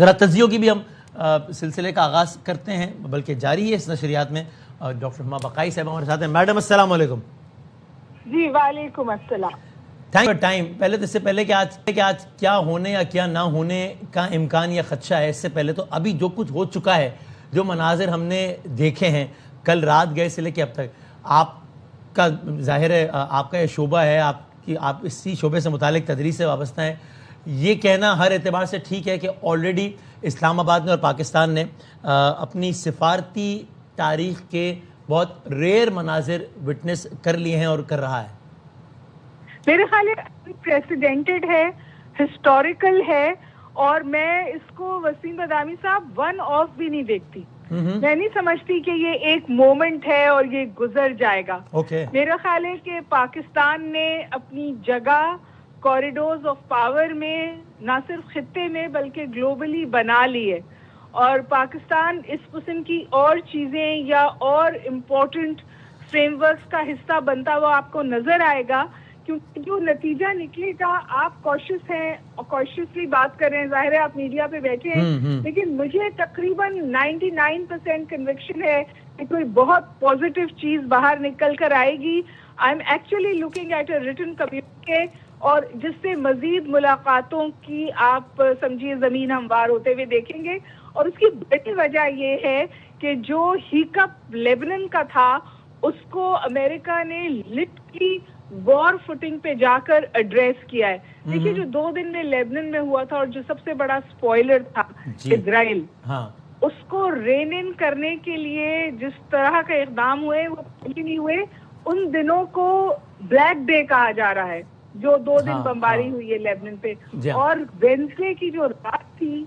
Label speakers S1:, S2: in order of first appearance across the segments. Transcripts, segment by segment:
S1: ذرا تجزیوں کی بھی ہم سلسلے کا آغاز کرتے ہیں، بلکہ جاری ہے اس نشریات میں. ڈاکٹر ہما بقائی صاحب ہمارے ساتھ ہیں. میڈم السلام علیکم.
S2: جی وعلیکم السلام.
S1: Thank you time. پہلے تو اس سے پہلے کہ آج کیا ہونے یا کیا نہ ہونے کا امکان یا خدشہ ہے، اس سے پہلے تو ابھی جو کچھ ہو چکا ہے، جو مناظر ہم نے دیکھے ہیں کل رات گئے سے لے کے اب تک، آپ کا ظاہر ہے آپ کا یہ شعبہ ہے، آپ اسی شعبے سے متعلق تدریس سے وابستہ ہیں. یہ کہنا ہر اعتبار سے ٹھیک ہے کہ آلریڈی اسلام آباد میں اور پاکستان نے اپنی سفارتی تاریخ کے بہت ریئر مناظر وٹنس کر لیے ہیں اور کر رہا ہے.
S2: میرے خیال ہے پریسیڈنٹڈ ہے، ہسٹوریکل ہے، اور میں اس کو وسیم بدامی صاحب ون آف بھی نہیں دیکھتی. میں نہیں سمجھتی کہ یہ ایک مومنٹ ہے اور یہ گزر جائے گا. میرا خیال ہے کہ پاکستان نے اپنی جگہ کوریڈورز آف پاور میں نہ صرف خطے میں بلکہ گلوبلی بنا لی ہے، اور پاکستان اس قسم کی اور چیزیں یا اور امپورٹنٹ فریم ورکس کا حصہ بنتا ہوا آپ کو نظر آئے گا. کیونکہ جو نتیجہ نکلے گا، آپ کوشش ہیں اور کوششلی بات کر رہے ہیں، ظاہر ہے آپ میڈیا پہ بیٹھے ہیں، لیکن مجھے تقریباً 99% کنوکشن ہے کہ کوئی بہت پازیٹیو چیز باہر نکل کر آئے گی. I am actually looking at a written communique, اور جس سے مزید ملاقاتوں کی آپ سمجھیے زمین ہموار ہوتے ہوئے دیکھیں گے. اور اس کی بڑی وجہ یہ ہے کہ جو ہیکپ لیبنن کا تھا اس کو امریکہ نے لٹرلی وار فوٹنگ پہ جا کر ایڈریس کیا ہے. دیکھیے جو 2 دن میں لیبنن میں ہوا تھا اور جو سب سے بڑا سپوائلر تھا اسرائیل، اس کو رین ان کرنے کے لیے جس طرح کا اقدام ہوئے وہ نہیں ہوئے. ان دنوں کو بلیک ڈے کہا جا رہا ہے جو 2 دن بمباری ہوئی ہے لیبنن پہ. اور وینسڈے کی جو رات تھی،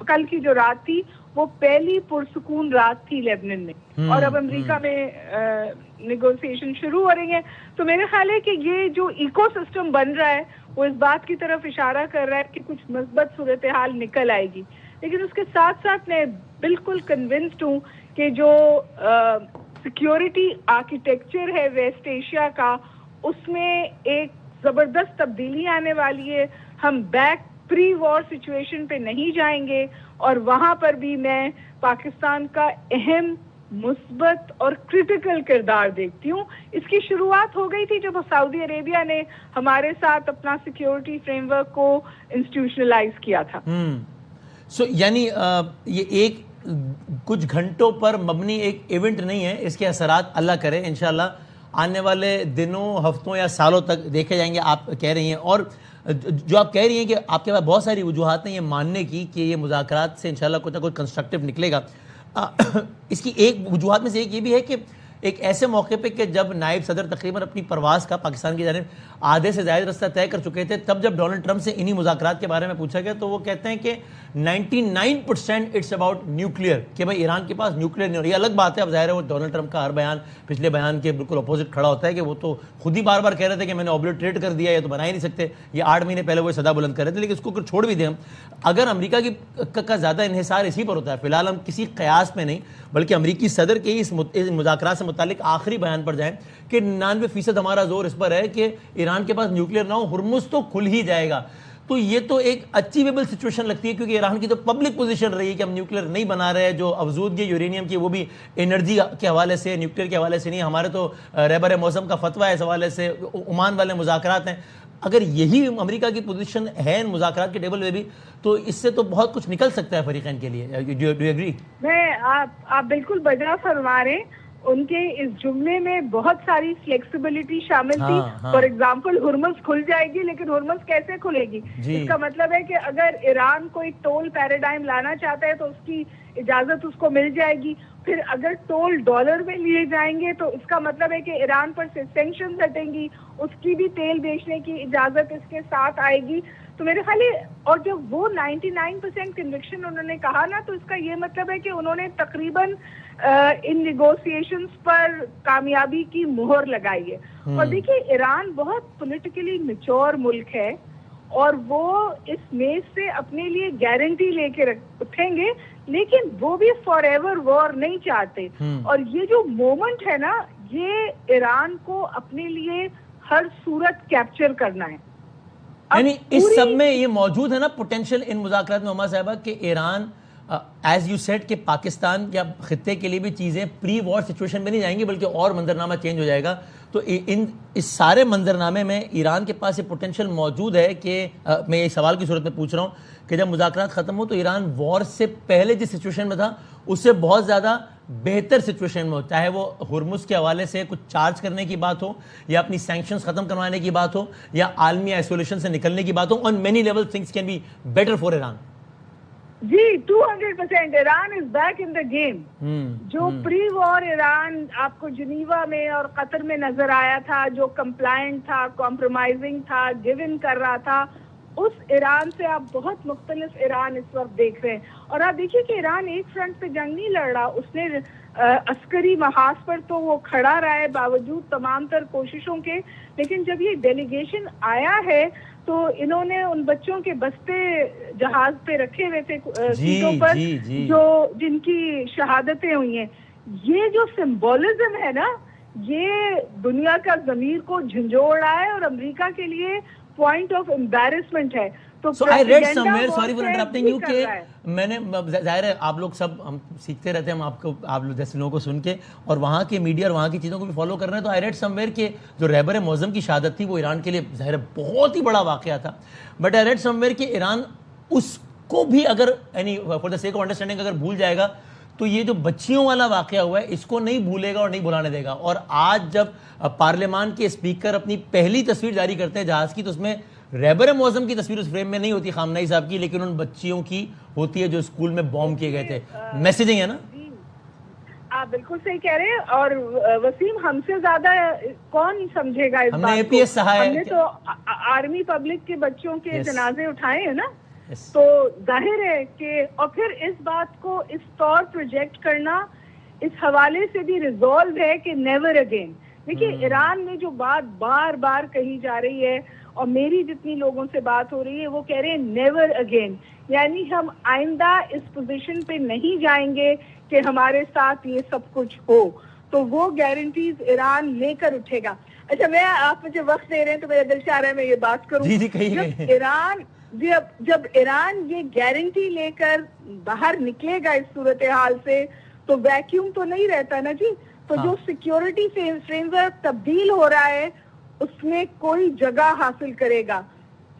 S2: کل کی جو رات تھی، وہ پہلی پرسکون رات تھی لیبنن میں. اور اب امریکہ میں نیگوسیشن شروع ہو رہی ہیں. تو میرے خیال ہے کہ یہ جو ایکو سسٹم بن رہا ہے وہ اس بات کی طرف اشارہ کر رہا ہے کہ کچھ مثبت صورتحال نکل آئے گی. لیکن اس کے ساتھ ساتھ میں بالکل کنونسڈ ہوں کہ جو سیکیورٹی آرکیٹیکچر ہے ویسٹ ایشیا کا، اس میں ایک زبردست تبدیلی آنے والی ہے. ہم بیک پری وار سچویشن پہ نہیں جائیں گے، اور وہاں پر بھی میں پاکستان کا اہم مثبت اور کرٹیکل کردار دیکھتی ہوں. اس کی شروعات ہو گئی تھی جب سعودی عربیہ نے ہمارے ساتھ اپنا سیکیورٹی فریم ورک کو انسٹیٹیوشنلائز کیا تھا.
S1: یعنی یہ ایک کچھ گھنٹوں پر مبنی ایک ایونٹ نہیں ہے، اس کے اثرات اللہ کرے انشاءاللہ آنے والے دنوں، ہفتوں یا سالوں تک دیکھے جائیں گے. آپ کہہ رہی ہیں، اور جو آپ کہہ رہی ہیں کہ آپ کے پاس بہت ساری وجوہات ہیں یہ ماننے کی کہ یہ مذاکرات سے انشاءاللہ کچھ نہ کچھ کنسٹرکٹیو نکلے گا. اس کی ایک وجوہات میں سے ایک یہ بھی ہے کہ ایک ایسے موقع پہ کہ جب نائب صدر تقریباً اپنی پرواز کا پاکستان کی جانب آدھے سے زائد رستہ طے کر چکے تھے، تب جب ڈونلڈ ٹرمپ سے انہی مذاکرات کے بارے میں پوچھا گیا تو وہ کہتے ہیں کہ 99% اٹس اباؤٹ نیوکلیئر، کہ بھائی ایران کے پاس نیوکلیئر نہیں ہو. یہ الگ بات ہے، اب ظاہر ہے وہ ڈونلڈ ٹرمپ کا ہر بیان پچھلے بیان کے بالکل اپوزٹ کھڑا ہوتا ہے کہ وہ تو خود ہی بار بار کہہ رہے تھے کہ میں نے اوبلیٹریٹ کر دیا، یہ تو بنا ہی نہیں سکتے. یہ 8 مہینے پہلے وہ صدا بلند کر رہے تھے. لیکن اس کو چھوڑ بھی دیں ہم، اگر امریکہ کا زیادہ انحصار اسی پر ہوتا ہے، فی الحال ہم کسی قیاس میں نہیں بلکہ امریکی صدر کے اس مذاکرات سے متعلق آخری بیان پر جائیں کہ 99% ہمارا زور اس پر ہے کہ ایران کے پاس نیوکلیئر نہ ہو، ہرمز تو کھل ہی جائے گا. تو یہ تو ایک اچیویبل سچویشن لگتی ہے، کیونکہ ایران کی تو پبلک پوزیشن رہی ہے کہ ہم نیوکلیئر نہیں بنا رہے. جو افزودگی یورینیم کی وہ بھی انرجی کے حوالے سے، نیوکلیئر کے حوالے سے نہیں. ہمارے تو رہبر موسم کا فتویٰ ہے اس حوالے سے، عمان والے مذاکرات ہیں. اگر یہی امریکہ کی پوزیشن ہے ان مذاکرات کے ٹیبل پہ بھی، تو اس سے تو بہت کچھ نکل سکتا ہے فریقین کے لیے. Do you agree?
S2: آپ بالکل بجا فرما رہے ہیں. ان کے اس جملے میں بہت ساری فلیکسیبلٹی شامل تھی. فار ایگزامپل ہرمز کھل جائے گی، لیکن ہرمز کیسے کھلے گی؟ اس کا مطلب ہے کہ اگر ایران کوئی ٹول پیراڈائم لانا چاہتا ہے تو اس کی اجازت اس کو مل جائے گی. پھر اگر ٹول ڈالر میں لیے جائیں گے تو اس کا مطلب ہے کہ ایران پر سے سینکشنز ہٹیں گی، اس کی بھی تیل بیچنے کی اجازت اس کے ساتھ آئے گی. تو میرے خیال ہے، اور جب وہ 99% کنوکشن انہوں نے کہا نا، تو اس کا یہ مطلب ہے کہ انہوں نے تقریباً ان نیگوسیشنز پر کامیابی کی مہر لگائی ہے. اور دیکھیے ایران بہت پولیٹیکلی میچور ملک ہے، اور وہ اس میز سے اپنے لیے گارنٹی لے کے اٹھیں گے، لیکن وہ بھی فار ایور وار نہیں چاہتے. اور یہ جو مومنٹ ہے نا، یہ ایران کو اپنے لیے ہر صورت کیپچر کرنا ہے.
S1: یعنی اس سب میں یہ موجود ہے نا پوٹینشیل ان مذاکرات میں عمر صاحبہ کہ ایران ایز یو سیڈ کہ پاکستان یا خطے کے لیے بھی چیزیں پری وار سچویشن میں نہیں جائیں گی بلکہ اور منظرنامہ چینج ہو جائے گا. تو اس سارے منظرنامے میں ایران کے پاس یہ پوٹینشیل موجود ہے کہ میں یہ سوال کی صورت میں پوچھ رہا ہوں کہ جب مذاکرات ختم ہو تو ایران وار سے پہلے جس سچویشن میں تھا اس سے بہت زیادہ بہتر سچویشن میں ہو, چاہے وہ ہرمز کے حوالے سے کچھ چارج کرنے کی بات ہو یا اپنی سینکشنز ختم کروانے کی بات ہو یا عالمی آئسولیشن سے نکلنے کی بات ہو. On many level things can be better for Iran.
S2: جی 200% Iran is back in the game. جو پری وار ایران آپ کو جنیوا میں اور قطر میں نظر آیا تھا, جو کمپلائنٹ تھا, کمپرومائزنگ تھا, گیو ان کر رہا تھا, اس ایران سے آپ بہت مختلف ایران اس وقت دیکھ رہے ہیں. اور آپ دیکھیے کہ ایران ایک فرنٹ پہ جنگ نہیں لڑ رہا, اس نے عسکری محاذ پر تو وہ کھڑا رہا ہے باوجود تمام تر کوششوں کے, لیکن جب یہ ڈیلیگیشن آیا ہے تو انہوں نے ان بچوں کے بستے جہاز پہ رکھے ہوئے تھے سیٹوں پر جو جن کی شہادتیں ہوئی ہیں. یہ جو سمبولزم ہے نا, یہ دنیا کا ضمیر کو جھنجھوڑ رہا ہے اور امریکہ کے لیے پوائنٹ آف امبیرسمنٹ ہے. تو
S1: So I read somewhere, sorry for interrupting you, کہ میں نے ظاہر ہے آپ لوگ سب ہم سیکھتے رہتے ہیں, آپ لوگ جیسے لوگوں کو سن کے اور وہاں کے میڈیا اور وہاں کی چیزوں کو بھی فالو کر رہے ہیں. تو I read somewhere کہ جو رہبر معظم کی شہادت تھی وہ ایران کے لیے ظاہر ہے بہت ہی بڑا واقعہ تھا, بٹ I read somewhere کہ ایران اس کو بھی اگر یعنی for the sake of understanding اگر بھول جائے گا تو یہ جو بچیوں والا واقعہ ہوا ہے اس کو نہیں بھولے گا اور نہیں بھلانے دے گا. اور آج جب پارلیمان کے اسپیکر اپنی پہلی تصویر جاری کرتے ہیں جہاز کی تو اس میں رہبر معظم کی تصویر اس فریم میں نہیں ہوتی خامنہئی صاحب کی, لیکن ان بچیوں کی ہوتی ہے جو اسکول میں بوم کیے گئے تھے. میسیجنگ ہے نا.
S2: آپ بالکل صحیح کہہ رہے ہیں. اور وسیم, ہم سے زیادہ کون سمجھے گا اس
S1: ہم
S2: بات
S1: نے اے پی ایس
S2: کو؟
S1: سہا
S2: ہم نے تو آرمی پبلک کے بچوں کے جنازے اٹھائے ہیں نا. تو ظاہر ہے کہ اور پھر اس بات کو اس طور پروجیکٹ کرنا اس حوالے سے بھی ریزولو ہے کہ نیور اگین. دیکھیے ایران میں جو بات بار بار کہی جا رہی ہے اور میری جتنی لوگوں سے بات ہو رہی ہے وہ کہہ رہے ہیں نیور اگین, یعنی ہم آئندہ اس پوزیشن پہ نہیں جائیں گے کہ ہمارے ساتھ یہ سب کچھ ہو. تو وہ گارنٹیز ایران لے کر اٹھے گا. اچھا, میں آپ مجھے وقت دے رہے ہیں تو میرا دل چاہ رہا ہے میں یہ بات کروں. جب ایران یہ گارنٹی لے کر باہر نکلے گا اس صورتحال سے تو ویکیوم تو نہیں رہتا نا جی. تو جو سیکیورٹی فریم ورک تبدیل ہو رہا ہے اس میں کوئی جگہ حاصل کرے گا.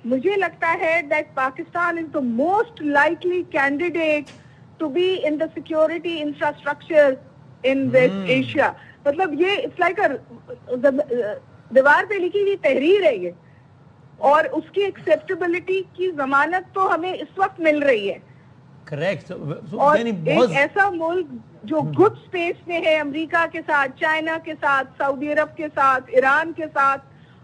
S2: مجھے لگتا ہے that Pakistan is the most likely candidate to be in the security infrastructure in West Asia. مطلب یہ اٹس لائک دیوار پہ لکھی ہوئی تحریر ہے یہ, اور اس کی ایکسیپٹیبلٹی کی ضمانت تو ہمیں اس وقت مل رہی ہے.
S1: کریکٹ.
S2: اور ایک ایسا ملک جو گڈ اسپیس میں ہے امریکہ کے ساتھ, چائنا کے ساتھ, سعودی عرب کے ساتھ, ایران کے ساتھ,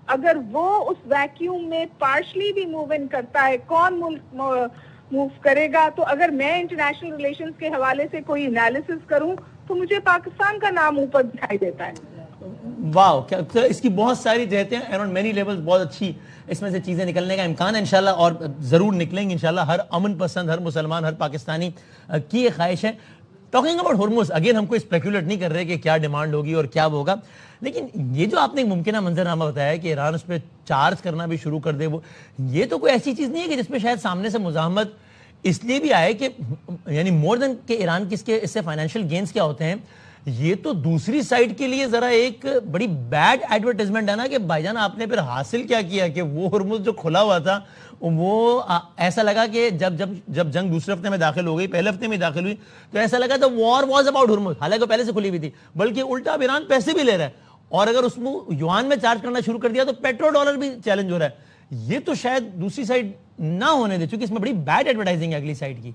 S2: اگر وہ اس ویکیوم میں پارشلی بھی موو ان کرتا ہے, کون ملک موو کرے گا؟ تو اگر میں انٹرنیشنل ریلیشنز کے حوالے سے کوئی انالیسس کروں تو مجھے پاکستان کا نام اوپر دکھائی دیتا ہے.
S1: واو, اس کی بہت ساری جہتیں ہیں اور مینی لیولز بہت اچھی اس میں سے چیزیں نکلنے کا امکان ہے انشاءاللہ, اور ضرور نکلیں گے انشاءاللہ. ہر امن پسند, ہر مسلمان, ہر پاکستانی کی یہ خواہش ہے. ٹاکنگ اباؤٹ ہرمز, اگین ہم کو اسپیکولیٹ نہیں کر رہے کہ کیا ڈیمانڈ ہوگی اور کیا ہوگا, لیکن یہ جو آپ نے ایک ممکنہ منظرنامہ بتایا کہ ایران اس پہ چارج کرنا بھی شروع کر دے, وہ یہ تو کوئی ایسی چیز نہیں ہے کہ جس پہ شاید سامنے سے مزاحمت اس لیے بھی آئے کہ یعنی مور دین کہ ایران کس کے اس سے فائنینشیل گینز کیا ہوتے ہیں, یہ تو دوسری سائڈ کے لیے ذرا ایک بڑی بیڈ ایڈورٹائزمنٹ ہے نا کہ بھائی جان آپ نے پھر حاصل کیا کیا کہ وہ ہرمز جو کھلا ہوا تھا وہ ایسا لگا کہ جب جنگ دوسرے ہفتے میں داخل ہو گئی, پہلے ہفتے میں داخل ہوئی تو ایسا لگا تھا وار واز اباؤٹ ہرمز, حالانکہ وہ پہلے سے کھلی ہوئی تھی, بلکہ الٹا اب ایران پیسے بھی لے رہا ہے, اور اگر اس میں یوان میں چارج کرنا شروع کر دیا تو پیٹرو ڈالر بھی چیلنج ہو رہا ہے. یہ تو شاید دوسری سائڈ نہ ہونے دے, چونکہ اس میں بڑی بیڈ ایڈورٹائزنگ ہے اگلی سائڈ کی.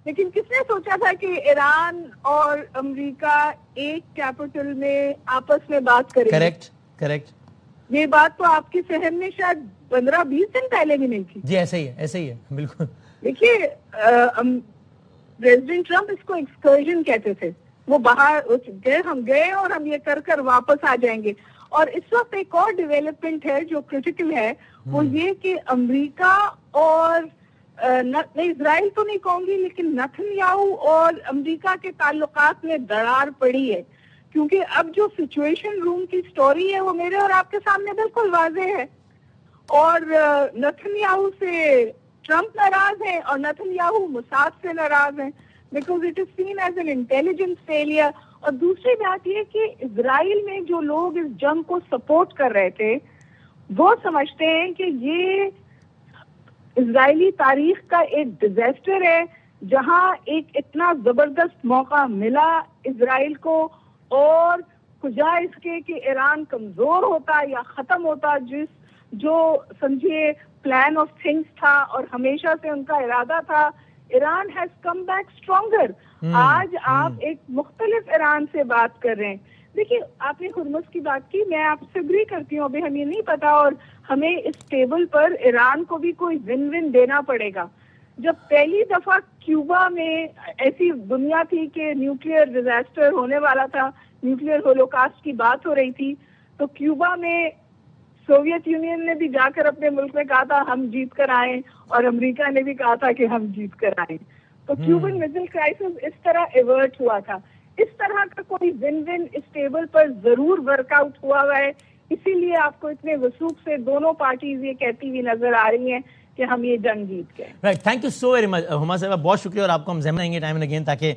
S2: لیکن کس نے سوچا تھا کہ ایران اور امریکہ ایک کیپٹل میں آپس میں بات کریں گے؟
S1: کریکٹ.
S2: یہ بات تو آپ کی فہم میں شاید 15-20 دن پہلے بھی نہیں تھی.
S1: جی ایسے ہی ہے بالکل.
S2: دیکھیے پریزیڈنٹ ٹرمپ اس کو ایکسکرژن کہتے تھے, وہ باہر ہم گئے اور ہم یہ کر واپس آ جائیں گے. اور اس وقت ایک اور ڈیولپمنٹ ہے جو کرٹیکل ہے, وہ یہ کہ امریکہ اور اسرائیل تو نہیں کہوں گی لیکن نتن یاہو اور امریکہ کے تعلقات میں دراڑ پڑی ہے. کیونکہ اب جو سچویشن روم کی سٹوری ہے وہ میرے اور آپ کے سامنے بالکل واضح ہے. اور نتن-یاہو سے ٹرمپ ناراض ہیں اور نتن-یاہو موساد سے ناراض ہیں because it is seen as an intelligence failure. اور دوسری بات یہ کہ اسرائیل میں جو لوگ اس جنگ کو سپورٹ کر رہے تھے وہ سمجھتے ہیں کہ یہ اسرائیلی تاریخ کا ایک ڈیزاسٹر ہے جہاں ایک اتنا زبردست موقع ملا اسرائیل کو اور کجا اس کے کہ ایران کمزور ہوتا یا ختم ہوتا جو سمجھیے پلان آف تھنگس تھا اور ہمیشہ سے ان کا ارادہ تھا. Iran has come back stronger. آج آپ ایک مختلف ایران سے بات کر رہے ہیں. دیکھیے آپ نے ہرمز کی بات کی, میں آپ سے اگری کرتی ہوں. ابھی ہمیں نہیں پتا اور ہمیں اس ٹیبل پر ایران کو بھی کوئی ون ون دینا پڑے گا. جب پہلی دفعہ کیوبا میں ایسی دنیا تھی کہ نیوکلیئر ڈیزاسٹر ہونے والا تھا, نیوکلیئر ہولوکاسٹ کی بات ہو رہی تھی, تو کیوبا میں سوویت یونین نے بھی جا کر اپنے ملک میں کہا تھا ہم جیت کر آئیں اور امریکہ نے بھی کہا تھا کہ ہم جیت کر آئیں. تو کیوبن میزل کرائسس اس طرح ایورٹ ہوا تھا. اس طرح کا کوئی ون ون اس ٹیبل پر ضرور ورک آؤٹ ہوا ہے. اسی لیے آپ کو اتنے وثوق سے دونوں پارٹیز یہ کہتی ہوئی نظر آ رہی ہیں کہ ہم یہ جنگ جیت گئے.
S1: Right, thank you so very much ہما صاحبہ, بہت شکریہ. اور آپ کو ہم ضمن دیں گے ٹائم اینڈ اگین تاکہ